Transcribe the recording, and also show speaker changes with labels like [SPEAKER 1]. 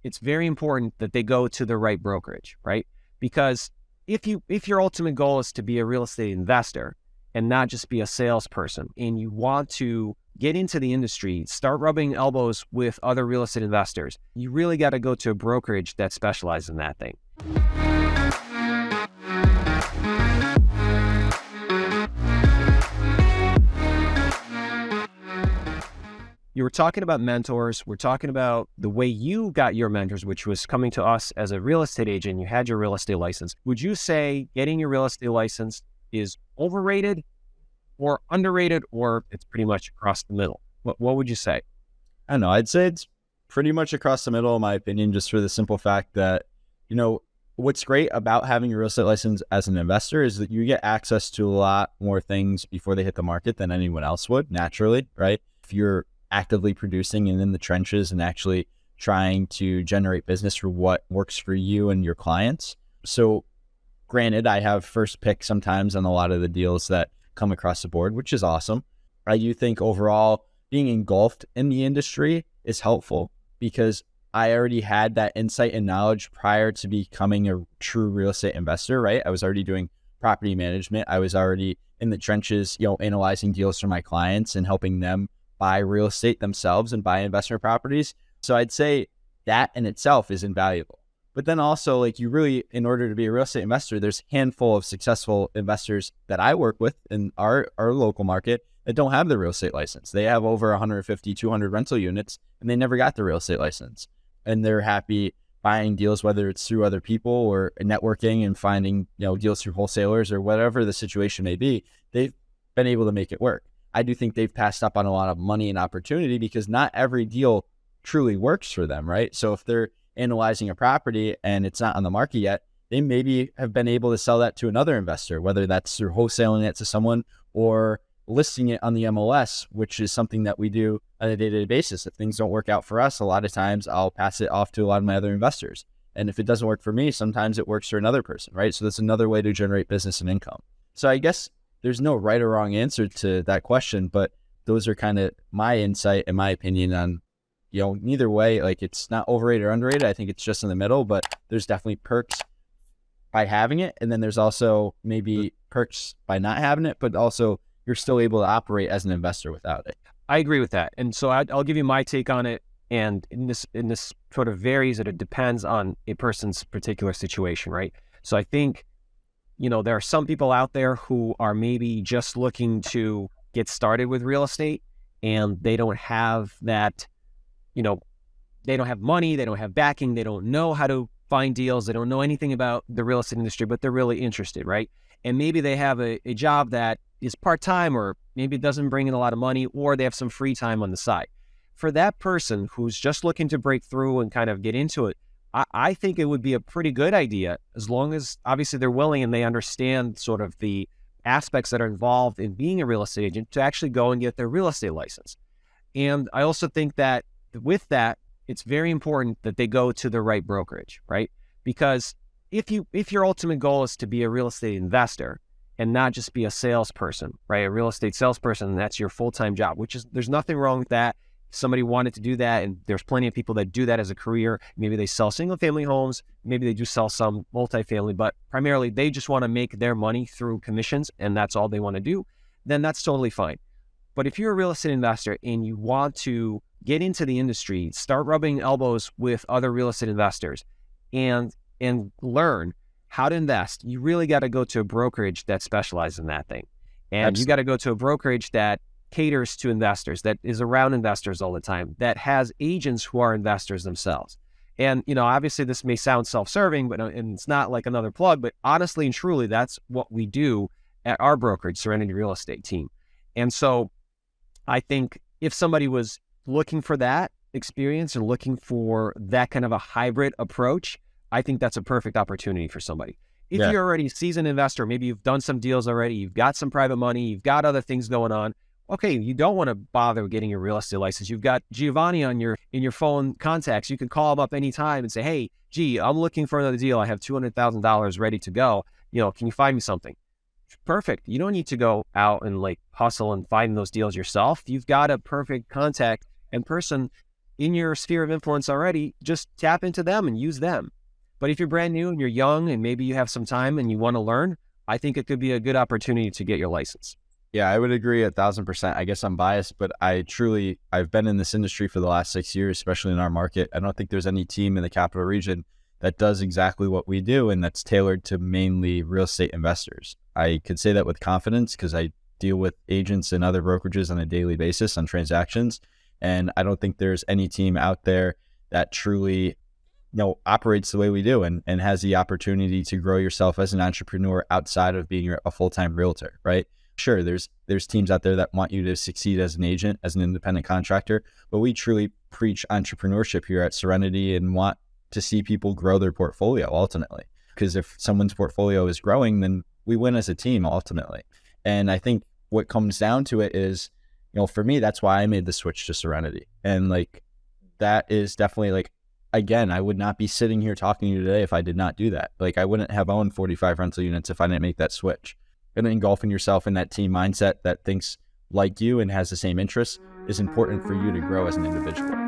[SPEAKER 1] it's very important that they go to the right brokerage, right? Because if your ultimate goal is to be a real estate investor and not just be a salesperson, and you want to get into the industry, start rubbing elbows with other real estate investors, you really got to go to a brokerage that specializes in that thing. You were talking about mentors. We're talking about the way you got your mentors, which was coming to us as a real estate agent. You had your real estate license. Would you say getting your real estate license is overrated or underrated, or it's pretty much across the middle? What would you say?
[SPEAKER 2] I don't know. I'd say it's pretty much across the middle, in my opinion, just for the simple fact that, what's great about having a real estate license as an investor is that you get access to a lot more things before they hit the market than anyone else would naturally, right? If you're actively producing and in the trenches and actually trying to generate business for what works for you and your clients. So granted, I have first pick sometimes on a lot of the deals that come across the board, which is awesome. I do think overall being engulfed in the industry is helpful because I already had that insight and knowledge prior to becoming a true real estate investor, right? I was already doing property management. I was already in the trenches, analyzing deals for my clients and helping them buy real estate themselves and buy investment properties. So I'd say that in itself is invaluable. But then also, you really, in order to be a real estate investor, there's a handful of successful investors that I work with in our local market that don't have the real estate license. They have over 150, 200 rental units, and they never got the real estate license. And they're happy buying deals, whether it's through other people or networking and finding, deals through wholesalers or whatever the situation may be. They've been able to make it work. I do think they've passed up on a lot of money and opportunity because not every deal truly works for them, right? So if they're analyzing a property and it's not on the market yet, they maybe have been able to sell that to another investor, whether that's through wholesaling it to someone or listing it on the MLS, which is something that we do on a day-to-day basis. If things don't work out for us, a lot of times I'll pass it off to a lot of my other investors. And if it doesn't work for me, sometimes it works for another person, right? So that's another way to generate business and income. So I guess there's no right or wrong answer to that question, but those are kind of my insight and my opinion on, neither way, it's not overrated or underrated. I think it's just in the middle, but there's definitely perks by having it. And then there's also maybe perks by not having it, but also you're still able to operate as an investor without it.
[SPEAKER 1] I agree with that. And so I'll give you my take on it. And in this sort of varies, it depends on a person's particular situation, right? So I think, there are some people out there who are maybe just looking to get started with real estate and they don't have that, they don't have money, they don't have backing, they don't know how to find deals, they don't know anything about the real estate industry, but they're really interested, right? And maybe they have a job that is part-time, or maybe it doesn't bring in a lot of money, or they have some free time on the side. For that person who's just looking to break through and kind of get into it, I think it would be a pretty good idea, as long as obviously they're willing and they understand sort of the aspects that are involved in being a real estate agent, to actually go and get their real estate license. And I also think that with that, it's very important that they go to the right brokerage, right? Because if your ultimate goal is to be a real estate investor and not just be a salesperson, right? A real estate salesperson, and that's your full-time job, there's nothing wrong with that. Somebody wanted to do that, and there's plenty of people that do that as a career. Maybe they sell single-family homes, maybe they do sell some multifamily, but primarily they just want to make their money through commissions, and that's all they want to do. Then that's totally fine. But if you're a real estate investor and you want to get into the industry, start rubbing elbows with other real estate investors, and learn how to invest, you really got to go to a brokerage that specializes in that thing, and you got to go to a brokerage that caters to investors, that is around investors all the time, that has agents who are investors themselves. And, obviously this may sound self-serving, but and it's not like another plug, but honestly and truly, that's what we do at our brokerage, Serenity Real Estate team. And so I think if somebody was looking for that experience and looking for that kind of a hybrid approach, I think that's a perfect opportunity for somebody. If you're already a seasoned investor, maybe you've done some deals already, you've got some private money, you've got other things going on, okay, you don't want to bother getting your real estate license. You've got Giovanni in your phone contacts. You can call him up anytime and say, hey, I'm looking for another deal. I have $200,000 ready to go. Can you find me something? Perfect. You don't need to go out and hustle and find those deals yourself. You've got a perfect contact and person in your sphere of influence already, just tap into them and use them. But if you're brand new and you're young and maybe you have some time and you want to learn, I think it could be a good opportunity to get your license.
[SPEAKER 2] Yeah, I would agree 1,000%. I guess I'm biased, but I've been in this industry for the last 6 years, especially in our market. I don't think there's any team in the capital region that does exactly what we do, and that's tailored to mainly real estate investors. I could say that with confidence because I deal with agents and other brokerages on a daily basis on transactions. And I don't think there's any team out there that truly operates the way we do and has the opportunity to grow yourself as an entrepreneur outside of being a full-time realtor, right? Sure, there's teams out there that want you to succeed as an agent, as an independent contractor, but we truly preach entrepreneurship here at Serenity and want to see people grow their portfolio ultimately. Because if someone's portfolio is growing, then we win as a team ultimately. And I think what comes down to it is, for me, that's why I made the switch to Serenity. And like, that is definitely like, again, I would not be sitting here talking to you today if I did not do that. Like, I wouldn't have owned 45 rental units if I didn't make that switch. And engulfing yourself in that team mindset that thinks like you and has the same interests is important for you to grow as an individual.